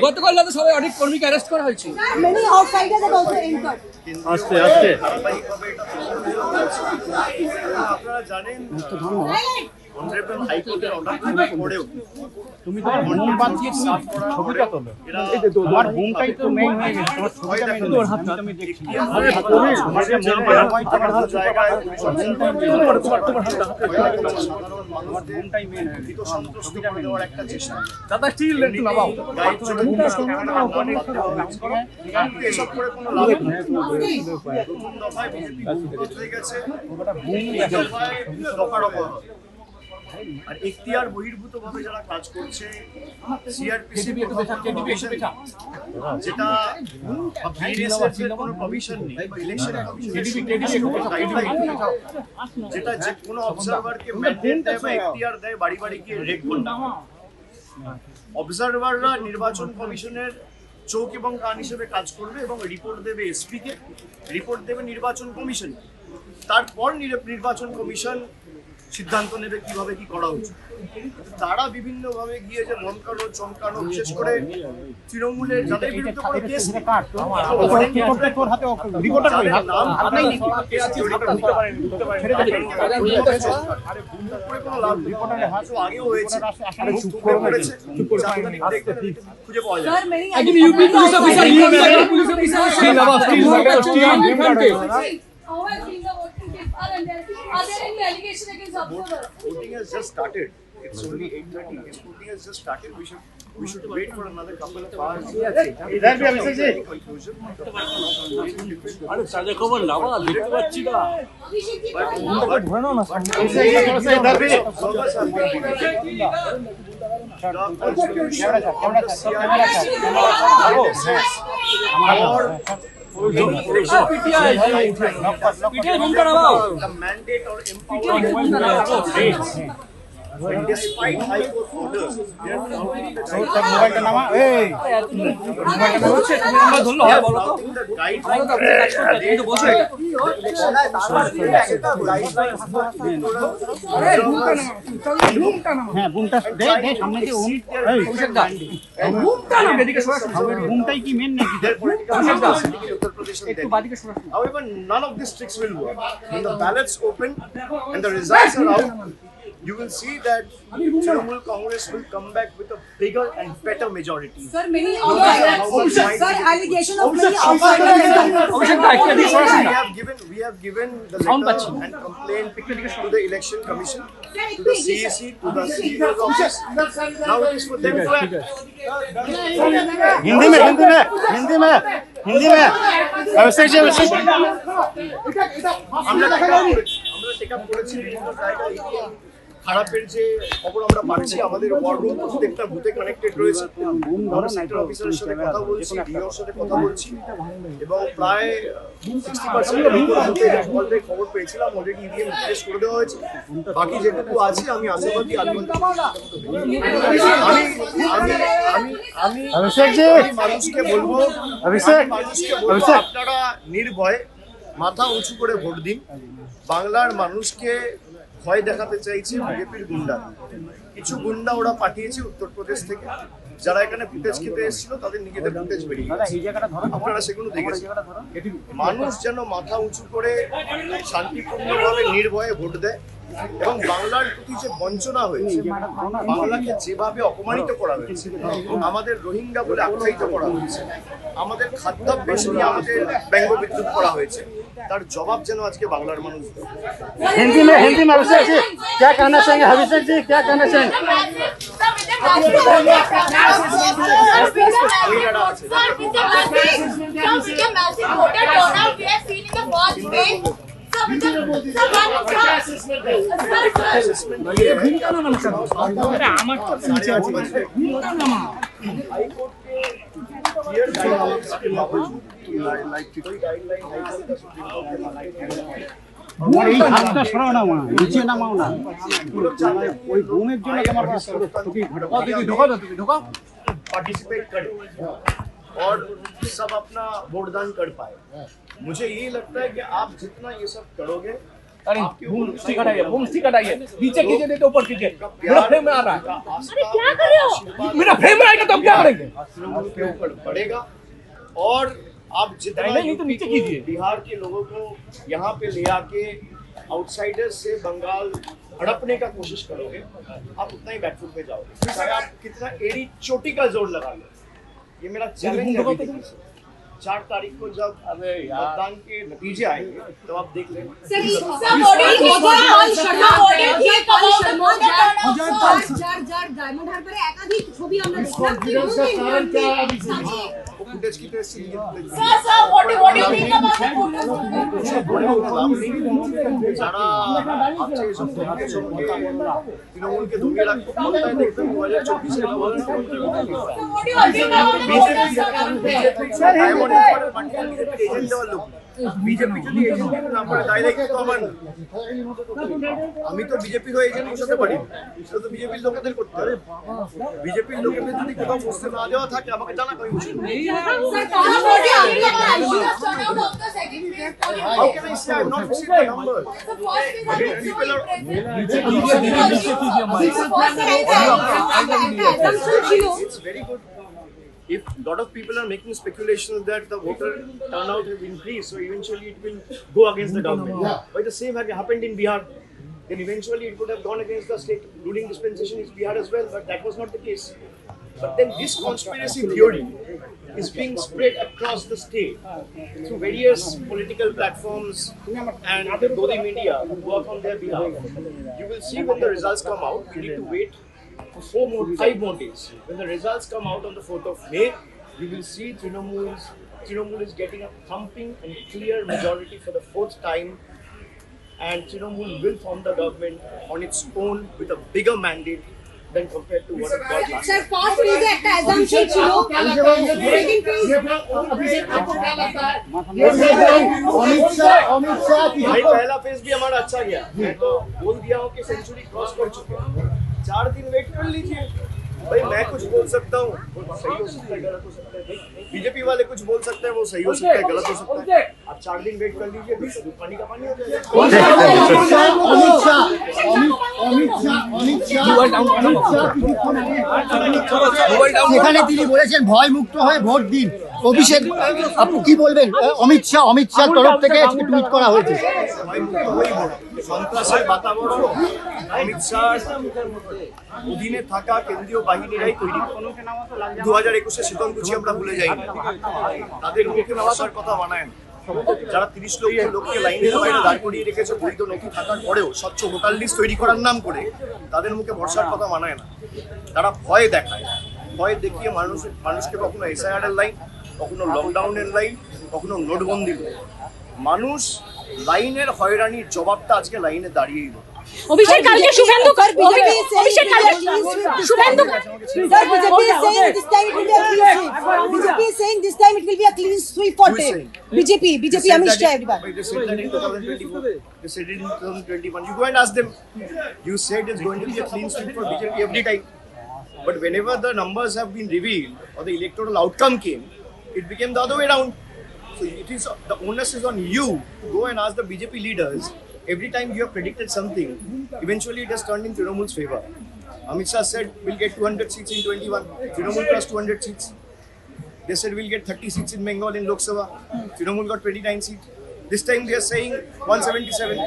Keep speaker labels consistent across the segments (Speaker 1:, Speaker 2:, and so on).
Speaker 1: গতকাল রাতে সবাই অনেক কর্মীকে অ্যারেস্ট করা হয়েছে।
Speaker 2: আস্তে আস্তে
Speaker 3: আপনারা জানেন অনারেবল হাইকোর্টের অর্ডার পড়েও
Speaker 2: তুমি তো বুম বাঁধিয়েছি ছবিটা তোলো এই যে তোমার বুমটাই তো মেইন হয়ে গেছে তোমার ছবিটা মেইন তোর হাত তুমি দেখছি আরে তোমার হাত জায়গায় তোমার বুমটাই মেইন হয়ে গেছে
Speaker 3: তো সন্তুষ্ট করে দেওয়ার একটা চেষ্টা
Speaker 1: দাদা স্টিল একটু নামাও
Speaker 3: এসব করে কোনো লাভ নেই। প্রথম দফায় বিজেপি হয়ে গেছে, দফায় আর এখতিয়ার বহির্ভূত ভাবে যারা কাজ করছে সিআরপিসি যেটা কোনো প্রভিশন নেই, ইলেকশন যেটা যে কোনো অবজারভারকে ম্যান্ডেট দেয় বা এখতিয়ার দেয় বাড়ি বাড়ি গিয়ে রেড করতে। অবজারভাররা নির্বাচন কমিশনের চোখ এবং কান হিসেবে কাজ করবে এবং রিপোর্ট দেবে এসপি কে, রিপোর্ট দেবে নির্বাচন কমিশন, তারপর নির্বাচন কমিশন সিদ্ধান্ত নেবে কিভাবে কি করা উচিত। তারা বিভিন্ন ভাবে গিয়ে যে ধমকানো চমকানো, বিশেষ করে তৃণমূলের যাদের বিরুদ্ধে কোনো কেস নেই, আগেও হয়েছে খুঁজে পাওয়া যায়।
Speaker 4: Are there any allegations against observers?
Speaker 3: Voting has just started. It's only 8:30. Voting has just started. We should wait for another couple of hours.
Speaker 2: इधर भी अभिषेक जी
Speaker 1: अरे साझा खबर लावा देखते पाচ্ছি না
Speaker 2: भरनो ना अभिषेक जी थोड़ा सा इधर भी
Speaker 3: The mandate or empowerment. Despite high court orders, they are flouting the However, none of these tricks will work. When the ballots open and the results are out, you will see that Trinamool Congress will come back with a bigger and better majority.
Speaker 4: Sir, many allegation of many
Speaker 3: we have given the letter and complaint to the election commission, to the CEC, to the CEO's office. Now it is for them to act.
Speaker 2: Hindi में अभिषेक जी
Speaker 3: আমরা take up করেছি বিভিন্ন জায়গায়। খারাপের যে খবর আমরা পাচ্ছি, আমাদের ওয়ার রুম প্রত্যেকটা বুথে কানেক্টেড রয়েছে। আমরা সেক্টর অফিসারের সাথে কথা বলছি, ডিওর সাথে কথা বলছি এবং প্রায় 60% বুথে অলরেডি খবর পেয়েছিলাম, অলরেডি ইভিএম রিপ্লেস করে দেওয়া হয়েছে। বাকি যেটুকু আছে আমি আশাবাদী আমি মানুষকে বলবো আপনারা নির্ভয়ে মাথা উঁচু করে ভোট দিন। বাংলার মানুষকে ভয় দেখাতে চাইছে বিজেপির গুন্ডা, কিছু গুন্ডা ওরা পাঠিয়েছে উত্তরপ্রদেশ থেকে, যারা এখানে ফুটেজ খেতে এসেছিল তাদের নিজেদের ফুটেজ বেরিয়ে গেছে, আপনারা সেগুলো দেখেছেন। মানুষ যেন মাথা উঁচু করে শান্তিপূর্ণভাবে নির্ভয়ে ভোট দেয় এবং বাংলার প্রতি যে বঞ্চনা হয়েছে, বাংলাকে যেভাবে অপমানিত করা হয়েছে, আমাদের রোহিঙ্গা বলে আখ্যায়িত করা হয়েছে, আমাদের খাদ্যাভ্যাস নিয়ে আমাদের ব্যঙ্গ বিদ্রুপ করা হয়েছে, তার জবাব যেন আজকে বাংলার মানুষ।
Speaker 2: हिंदी में अभिषेक जी क्या कहना चाहेंगे? अभिषेक जी क्या कहना चाहेंगे? এই হাতটা সরাও না, নিচে নামাও না, ওই বুমের জন্য তোমার
Speaker 3: পার্টিসিপেট করে और सब अपना वोटदान कर पाए। मुझे ये लगता है कि आप जितना ये सब करोगे,
Speaker 1: अरे
Speaker 3: आपके ऊपर
Speaker 1: बूम स्टिक हटाइए, बूम स्टिक हटाइए, नीचे कीजिए, नहीं तो ऊपर कीजिए। मेरा फ्रेम में आ रहा है,
Speaker 3: अरे क्या कर रहे हो?
Speaker 1: मेरा फ्रेम में आएगा तो हम क्या करेंगे?
Speaker 3: आपके ऊपर बढ़ेगा और आप जितना
Speaker 1: नहीं तो नीचे कीजिए।
Speaker 3: बिहार के लोगों को यहाँ पे ले आके आउटसाइडर्स से बंगाल हड़पने का कोशिश करोगे, आप उतना ही बैकफुट पे जाओगे। चाहे आप कितना एड़ी चोटी का जोर लगा लो, ये मेरा चैलेंज है। 4 तारीख को जब मतदान के नतीजे आएंगे तो आप देख लेंगे।
Speaker 5: ডায়মন্ড হারবারে একাধিক ছবি আমরা দেখলাম
Speaker 3: वो फुटेज की तरह से যারা আছে এসব দেখে সবকে তৃণমূলকে দমিয়ে রাখতে ক্ষমতায় দেখবেন 2024 বিজেপি যদি এজেন্ট না করে ডাইরেক্ট তো আমার আমি তো বিজেপির হয়ে এজেন্ট বসাতে পারি, সেটা তো বিজেপির লোকেদের করতে হবে। বিজেপির লোকেদের যদি কোথাও বসতে না দেওয়া থাকে আমাকে জানা কই বসে। How can I say I've not seen the numbers? People are it's very good. If a lot of people are making speculations that the voter turnout has increased, so eventually it will go against the government. But the same had happened in Bihar. Then eventually it could have gone against the state ruling dispensation in Bihar as well, but that was not the case. But then this conspiracy theory is being spread across the state through various political platforms and the Godi media who work on their behalf. You will see when the results come out, we need to wait for 5 more days. When the results come out on the 4th of May, you will see Trinamool is getting a thumping and clear majority for the 4th time, and Trinamool will form the government on its own with a bigger mandate than compared to what it got last
Speaker 5: sir first নিউজে একটা assumption ছিল
Speaker 3: भाई पहला phase भी हमारा अच्छा गया। मैं तो बोल दिया हूँ कि सेंचुरी क्रॉस कर चुके हैं, 4 दिन वेट कर लीजिए। भाई मैं कुछ बोल सकता हूँ, वो सही हो सकता है, गलत हो सकता है। बीजेपी वाले कुछ बोल सकते हैं, वो सही हो सकता है, गलत हो सकता है। आप 4 दिन वेट कर लीजिए, पानी का पानी हो जाएगा।
Speaker 6: সেখানে তিনি বলেছেন ভয় মুক্ত হয়ে ভোট দিন। অভিষেক আপনি কি বলবেন? অমিত শাহ তরফ থেকে আজকে টুইট করা হয়েছে।
Speaker 3: সন্ত্রাসের বাতাবরণ অমিত শাহ অধীনে থাকা কেন্দ্রীয় বাহিনীরাই তৈরি করে। 2021 শীতলকুচি আমরা ভুলে যাইনি, তাদের মুখে ভাষার কথা বানায় না। যারা 30 লক্ষ লোককে লাইনের বাইরে দাঁড় করিয়ে রেখেছে বৈধ নথি থাকার পরেও স্বচ্ছ ভোটার লিস্ট তৈরি করার নাম করে, তাদের মুখে ভরসার কথা মানায় না। তারা ভয় দেখায়, ভয় দেখিয়ে মানুষকে কখনো SIR এর লাইন, কখনো লকডাউনের লাইন, কখনো নোটবন্দির লাইন। মানুষ লাইনের হয়রানির জবাবটা আজকে লাইনে দাঁড়িয়েই দেবে।
Speaker 5: অভিষেক কালকে শুভেন্দু অভিষেক কালকে Suvendu
Speaker 7: Sir, BJP is saying this time it will be a clean sweep. BJP is saying this time it will be a clean sweep for them. BJP, Amit Shah, everyone.
Speaker 3: They said that in 2024. They said it in 2021. You go and ask them. You said it's going to be a clean sweep for BJP every time. But whenever the numbers have been revealed or the electoral outcome came, it became the other way around. So it is the onus is on you to go and ask the BJP leaders. Every time you have predicted something, eventually it has turned in Trinamool's favor. Amit Shah said we'll get 200 seats in 21. Trinamool plus 200 seats. They said we'll get 30 seats in Bengal in Lok Sabha. Trinamool got 29 seats. This time they are saying 177.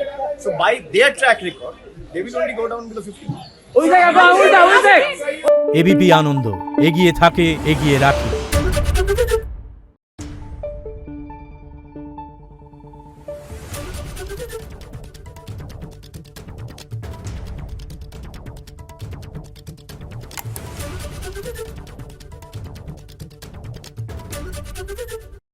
Speaker 3: So by their track record, they will only go down below 50.
Speaker 8: ABP আনন্দ এগিয়ে থাকে, এগিয়ে রাখে।